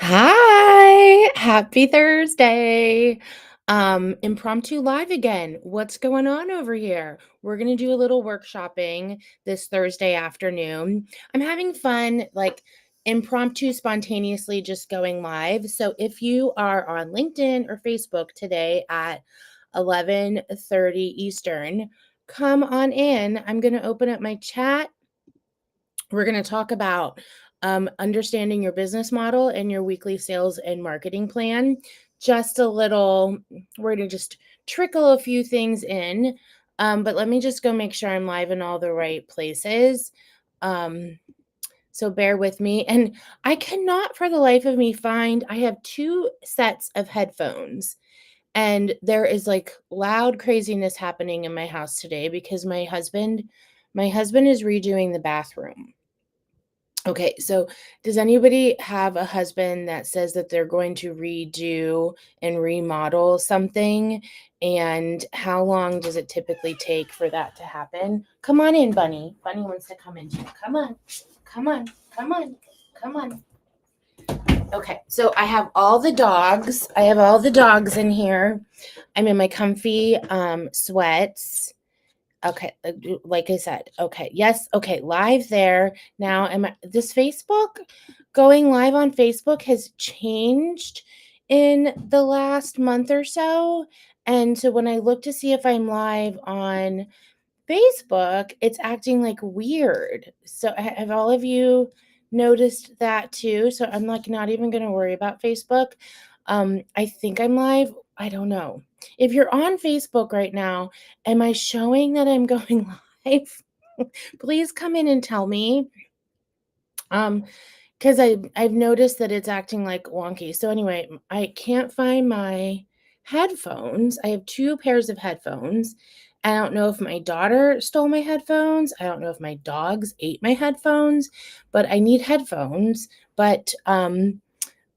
Hi, happy Thursday. Impromptu live again. What's going on over here? We're going to do a little workshopping this Thursday afternoon. I'm having fun, like impromptu, spontaneously just going live. So if you are on LinkedIn or Facebook today at 11:30 Eastern, come on in. I'm going to open up my chat. We're going to talk about understanding your business model and your weekly sales and marketing plan. Just a little, we're going to just trickle a few things in. But let me just go make sure I'm live in all the right places. Um, so bear with me. And I cannot for the life of me find, I have two sets of headphones. And there is like loud craziness happening in my house today because my husband is redoing the bathroom. Okay, so does anybody have a husband that says that they're going to redo and remodel something? And how long does it typically take for that to happen? Come on in, Bunny. Bunny wants to come in too. Come on, come on, come on, come on. Okay, so I have all the dogs. I have all the dogs in here. I'm in my comfy sweats. Okay, like I said, okay, yes, okay, live there. Now, this Facebook going live on Facebook has changed in the last month or so. And so when I look to see if I'm live on Facebook, it's acting like weird. So have all of you noticed that too? So I'm like not even going to worry about Facebook. I think I'm live. I don't know. If you're on Facebook right now, am I showing that I'm going live? Please come in and tell me. Because I've noticed that it's acting like wonky. So anyway, I can't find my headphones. I have two pairs of headphones. I don't know if my daughter stole my headphones. I don't know if my dogs ate my headphones, but I need headphones. But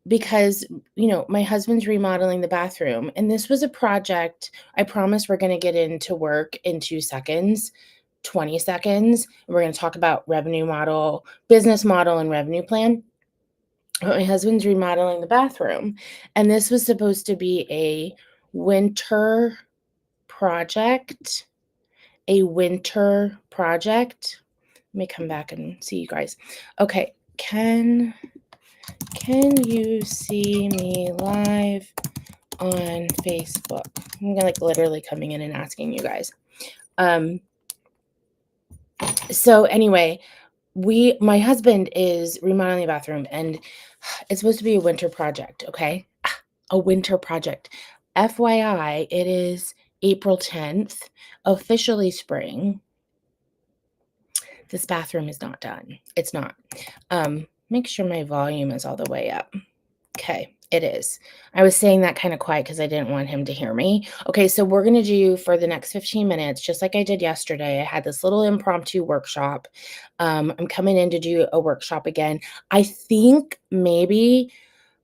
because my husband's remodeling the bathroom, and this was a project. I promise we're going to get into work in 2 seconds. 20 seconds. We're going to talk about revenue model, business model, and revenue plan. But my husband's remodeling the bathroom, and this was supposed to be a winter project. A winter project. Let me come back and see you guys. Okay, can you see me live on Facebook? I'm gonna like literally coming in and asking you guys. So anyway, my husband is remodeling the bathroom, and it's supposed to be a winter project, okay? A winter project. FYI, it is April 10th, officially spring. This bathroom is not done. It's not. Make sure my volume is all the way up. Okay, it is. I was saying that kind of quiet because I didn't want him to hear me. Okay, so we're going to do for the next 15 minutes, just like I did yesterday. I had this little impromptu workshop. I'm coming in to do a workshop again. I think maybe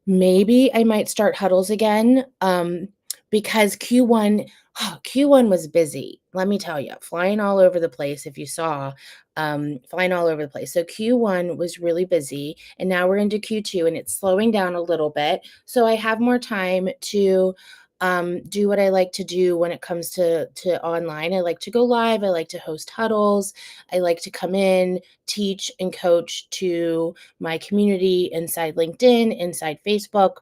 I might start huddles again, because Q1 was busy. Let me tell you, flying all over the place. If you saw, flying all over the place. So Q1 was really busy, and now we're into Q2, and it's slowing down a little bit. So I have more time to do what I like to do when it comes to online. I like to go live. I like to host huddles. I like to come in, teach, and coach to my community inside LinkedIn, inside Facebook.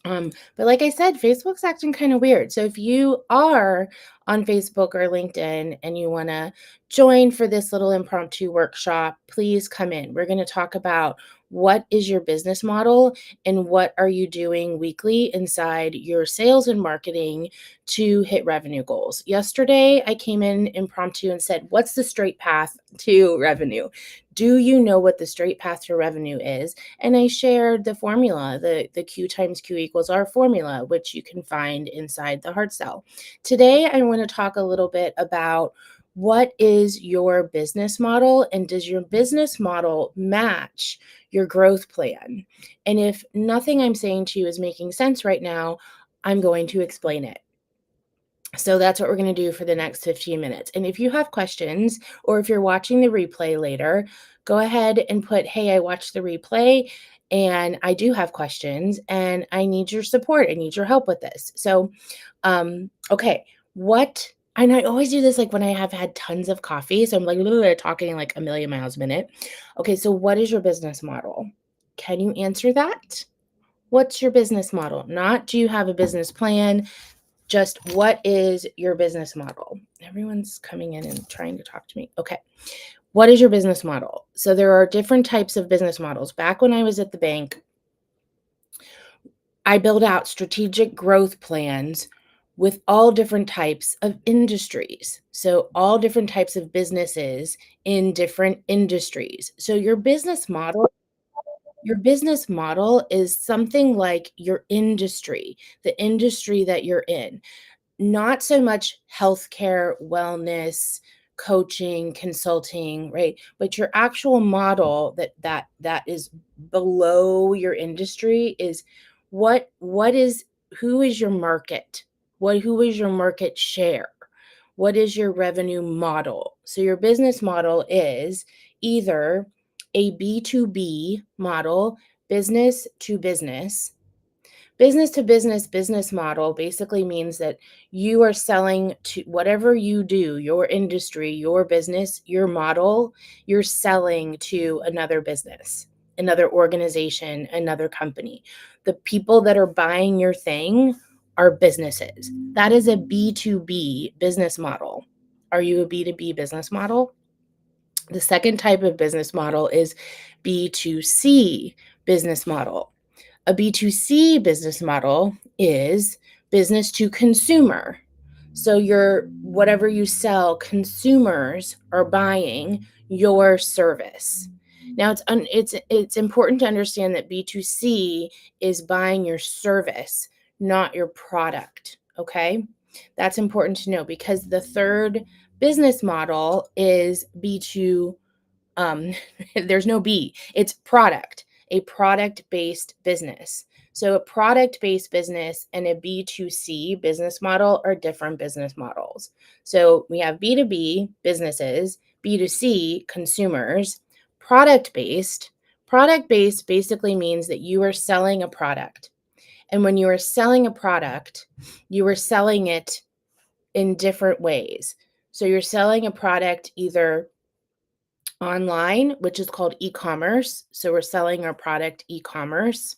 But like I said, Facebook's acting kind of weird. So if you are on Facebook or LinkedIn and you want to join for this little impromptu workshop, please come in. We're going to talk about what is your business model and what are you doing weekly inside your sales and marketing to hit revenue goals. Yesterday, I came in impromptu and said, what's the straight path to revenue? Do you know what the straight path to revenue is? And I shared the formula, the Q times Q equals R formula, which you can find inside the Heart Cell. Today, I want to talk a little bit about what is your business model and does your business model match your growth plan? And if nothing I'm saying to you is making sense right now, I'm going to explain it. So that's what we're going to do for the next 15 minutes. And if you have questions or if you're watching the replay later, go ahead and put, hey, I watched the replay and I do have questions and I need your support. I need your help with this. So, okay, and I always do this like when I have had tons of coffee. So I'm like literally talking like a million miles a minute. Okay, so what is your business model? Can you answer that? What's your business model? Not do you have a business plan? Just what is your business model? Everyone's coming in and trying to talk to me. Okay. What is your business model? So there are different types of business models. Back when I was at the bank, I built out strategic growth plans with all different types of industries. So all different types of businesses in different industries. So your business model is something like your industry, the industry that you're in. Not so much healthcare, wellness, coaching, consulting, right? But your actual model that is below your industry is what is who is your market? Who is your market share? What is your revenue model? So your business model is either a B2B model, business to business. Business to business model basically means that you are selling to whatever you do, your industry, your business, your model, you're selling to another business, another organization, another company. The people that are buying your thing are businesses. That is a B2B business model. Are you a B2B business model? The second type of business model is B2C business model. A B2C business model is business to consumer. So your whatever you sell, consumers are buying your service. Now it's important to understand that B2C is buying your service, not your product, okay? That's important to know because the third business model is B2 um, there's no B, it's product, a product based business. So, a product based business and a B2C business model are different business models. So, we have B2B businesses, B2C consumers, product based. Product based basically means that you are selling a product. And when you are selling a product, you are selling it in different ways. So, you're selling a product either online, which is called e-commerce. So we're selling our product e-commerce.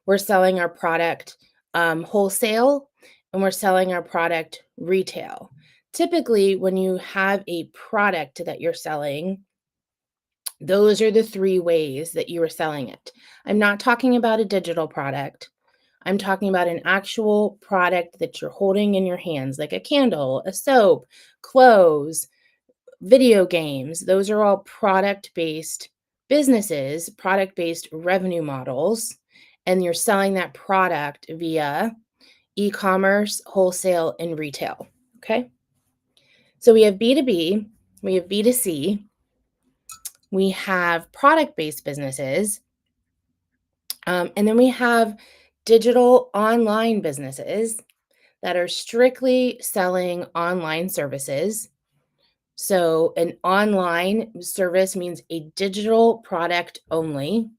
We're selling our product wholesale, and we're selling our product retail. Typically, when you have a product that you're selling, those are the three ways that you are selling it. I'm not talking about a digital product. I'm talking about an actual product that you're holding in your hands, like a candle, a soap, clothes, video games. Those are all product based businesses, product based revenue models. And you're selling that product via e commerce, wholesale, and retail. Okay. So we have B2B, we have B2C, we have product based businesses, and then we have digital online businesses that are strictly selling online services. So, an online service means a digital product only,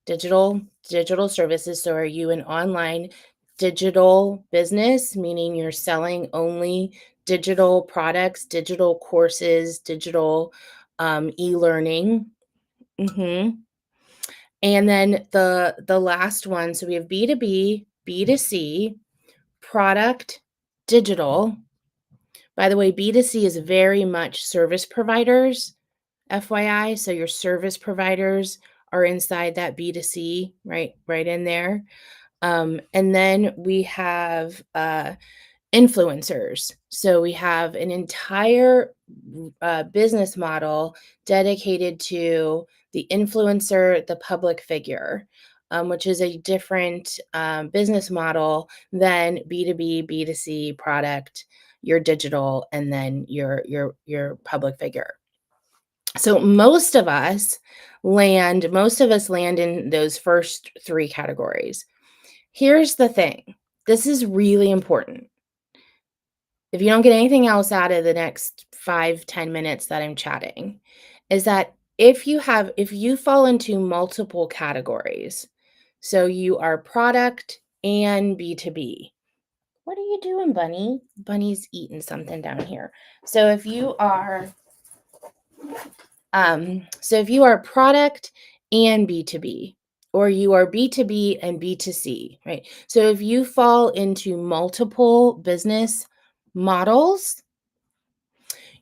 digital services. So, are you an online digital business, meaning you're selling only digital products, digital courses, digital e-learning? hmm And then the last one. So we have B2B, B2C, product, digital. By the way, B2C is very much service providers, FYI. So your service providers are inside that B2C, right in there. And then we have influencers. So we have an entire business model dedicated to the influencer, the public figure, which is a different business model than B2B, B2C product, your digital, and then your public figure. So most of us land in those first three categories. Here's the thing. This is really important. if you don't get anything else out of the next 5, 10 minutes that I'm chatting, is that if you fall into multiple categories, so you are product and B2B. What are you doing, Bunny? Bunny's eating something down here. So if you are so if you are product and B2B, or you are B2B and B2C, right? So if you fall into multiple business models,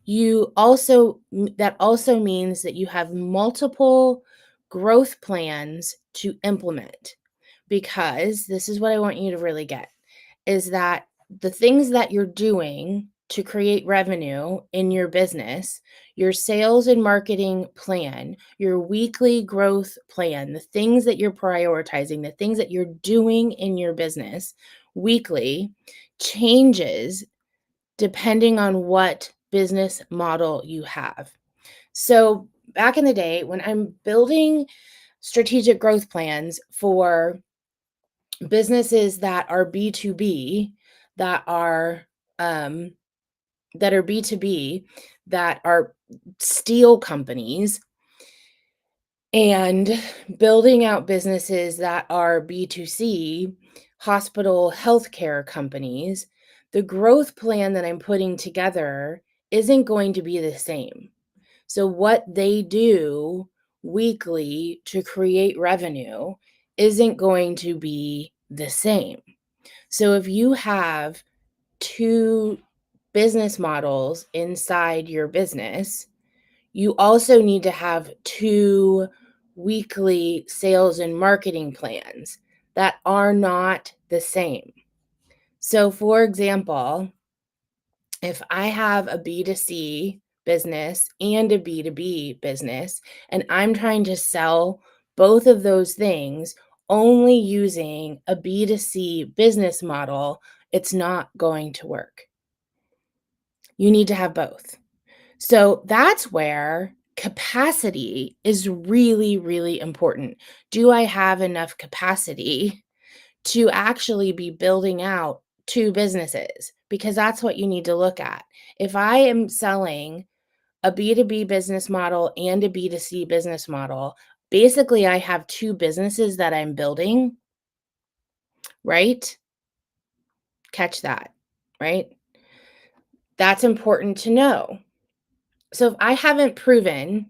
that also means that you have multiple growth plans to implement, because this is what I want you to really get, is that the things that you're doing to create revenue in your business, your sales and marketing plan, your weekly growth plan, the things that you're prioritizing, the things that you're doing in your business weekly changes depending on what business model you have. So, back in the day, when I'm building strategic growth plans for businesses that are B2B, that are um, B2B, that are steel companies, and building out businesses that are B2C, hospital healthcare companies, the growth plan that I'm putting together isn't going to be the same. So, what they do weekly to create revenue isn't going to be the same. So, if you have two business models inside your business, you also need to have two weekly sales and marketing plans that are not the same. So, for example, if I have a B2C business and a B2B business, and I'm trying to sell both of those things only using a B2C business model, it's not going to work. You need to have both. So that's where capacity is really, really important. Do I have enough capacity to actually be building out two businesses? Because that's what you need to look at. If I am selling a B2B business model and a B2C business model, basically I have two businesses that I'm building, right? Catch that, right? That's important to know. So if I haven't proven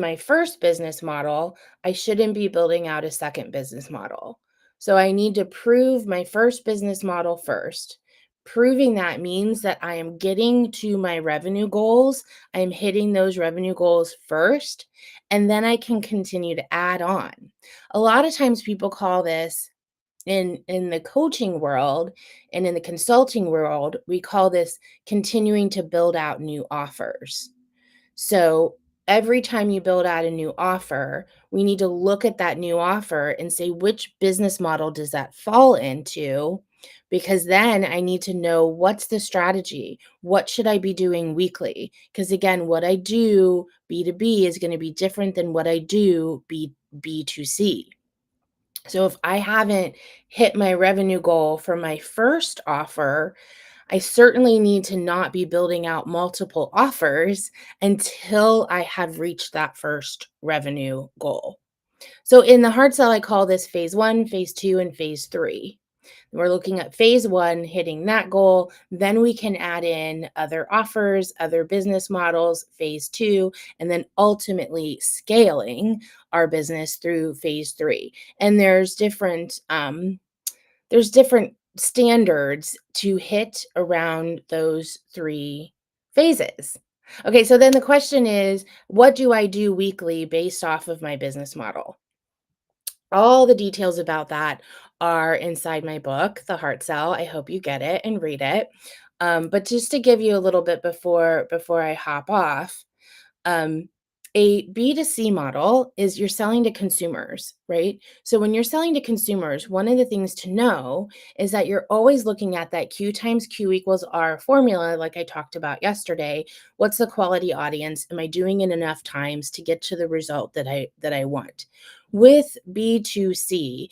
my first business model, I shouldn't be building out a second business model. So I need to prove my first business model first. Proving that means that I am getting to my revenue goals. I'm hitting those revenue goals first, and then I can continue to add on. A lot of times people call this, in the coaching world and in the consulting world, we call this continuing to build out new offers. So every time you build out a new offer, we need to look at that new offer and say, which business model does that fall into? Because then I need to know, what's the strategy? What should I be doing weekly? Because again, what I do B2B is going to be different than what I do B2C. So if I haven't hit my revenue goal for my first offer, I certainly need to not be building out multiple offers until I have reached that first revenue goal. So in the hard sell, I call this phase one, phase two, and phase three. We're looking at phase one, hitting that goal. Then we can add in other offers, other business models, phase two, and then ultimately scaling our business through phase three. And there's different standards to hit around those three phases. Okay, so then the question is, what do I do weekly based off of my business model? All the details about that are inside my book, The Heart Cell. I hope you get it and read it. But just to give you a little bit before I hop off, um, a B2C model is you're selling to consumers, right? So when you're selling to consumers, one of the things to know is that you're always looking at that Q times Q equals R formula, like I talked about yesterday. What's the quality audience? Am I doing it enough times to get to the result that I want? With B2C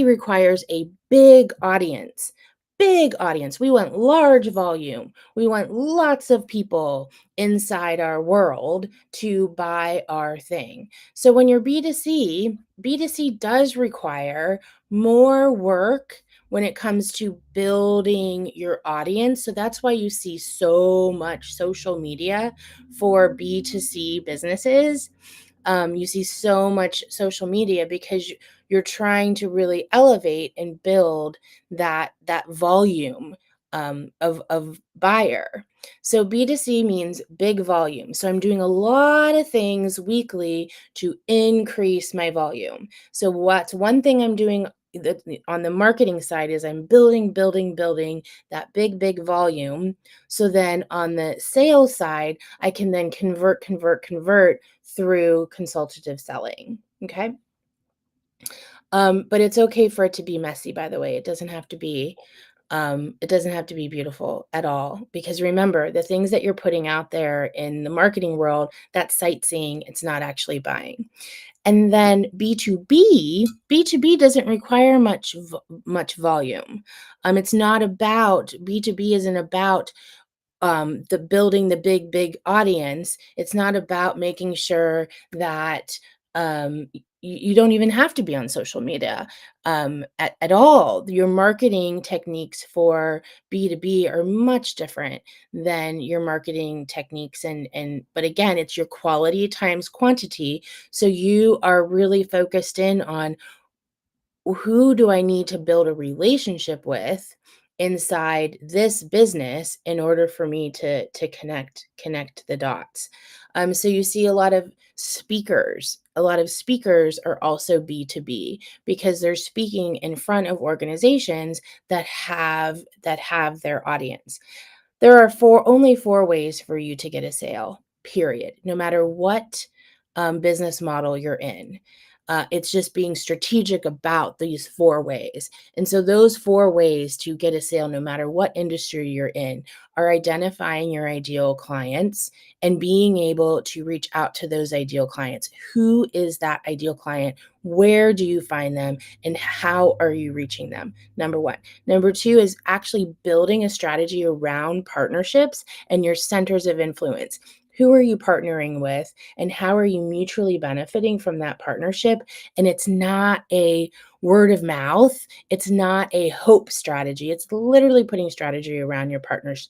requires a big audience, big audience. We want large volume. We want lots of people inside our world to buy our thing. So when you're B2C, B2C does require more work when it comes to building your audience. So that's why you see so much social media for B2C businesses. You see so much social media because you're trying to really elevate and build that volume of buyer. So B2C means big volume. So I'm doing a lot of things weekly to increase my volume. So what's one thing I'm doing on the marketing side is I'm building that big volume. So then on the sales side, I can then convert through consultative selling. Okay. But it's okay for it to be messy, by the way. It doesn't have to be beautiful at all. Because remember, the things that you're putting out there in the marketing world, that's sightseeing, it's not actually buying. And then B2B doesn't require much volume. It's not about B2B isn't about the building the big audience. It's not about making sure that you don't even have to be on social media at all. Your marketing techniques for B2B are much different than your marketing techniques and but again, it's your quality times quantity. So you are really focused in on who do I need to build a relationship with inside this business in order for me to connect the dots. So you see a lot of speakers. A lot of speakers are also B2B because they're speaking in front of organizations that have their audience. There are only four ways for you to get a sale, period, no matter what business model you're in. It's just being strategic about these four ways. And so, those four ways to get a sale, no matter what industry you're in, are identifying your ideal clients and being able to reach out to those ideal clients. Who is that ideal client? Where do you find them? And how are you reaching them? Number one. Number two is actually building a strategy around partnerships and your centers of influence. Who are you partnering with and how are you mutually benefiting from that partnership? And it's not a word of mouth, it's not a hope strategy. It's literally putting strategy around your partners.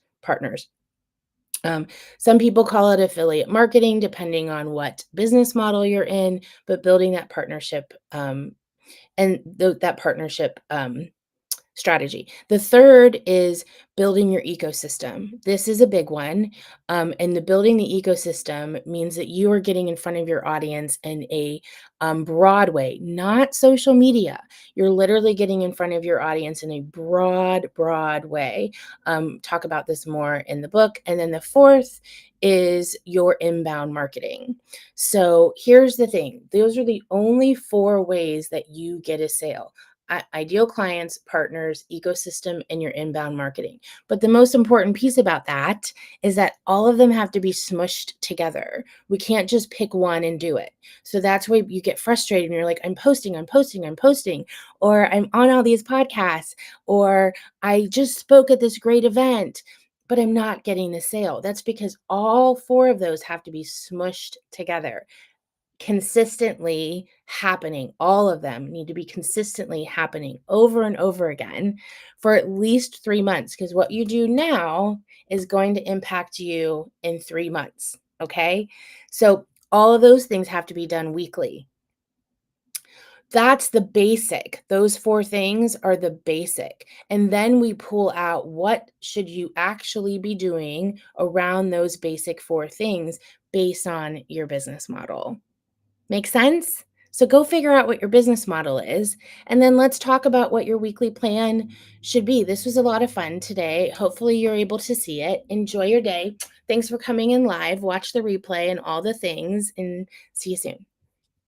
Um, some people call it affiliate marketing, depending on what business model you're in, but building that partnership that partnership strategy. The third is building your ecosystem. This is a big one. And the building the ecosystem means that you are getting in front of your audience in a broad way, not social media. You're literally getting in front of your audience in a broad way. Talk about this more in the book. And then the fourth is your inbound marketing. So here's the thing, those are the only four ways that you get a sale: ideal clients, partners, ecosystem, and your inbound marketing. But the most important piece about that is that all of them have to be smushed together. We can't just pick one and do it. So that's why you get frustrated and you're like, I'm posting, or I'm on all these podcasts, or I just spoke at this great event, but I'm not getting the sale. That's because all four of those have to be smushed together, consistently happening. All of them need to be consistently happening over and over again for at least 3 months, because what you do now is going to impact you in 3 months, okay? So all of those things have to be done weekly. That's the basic. Those 4 things are the basic. And then we pull out what should you actually be doing around those basic 4 things based on your business model. Make sense? So go figure out what your business model is, and then let's talk about what your weekly plan should be. This was a lot of fun today. Hopefully, you're able to see it. Enjoy your day. Thanks for coming in live. Watch the replay and all the things, and see you soon.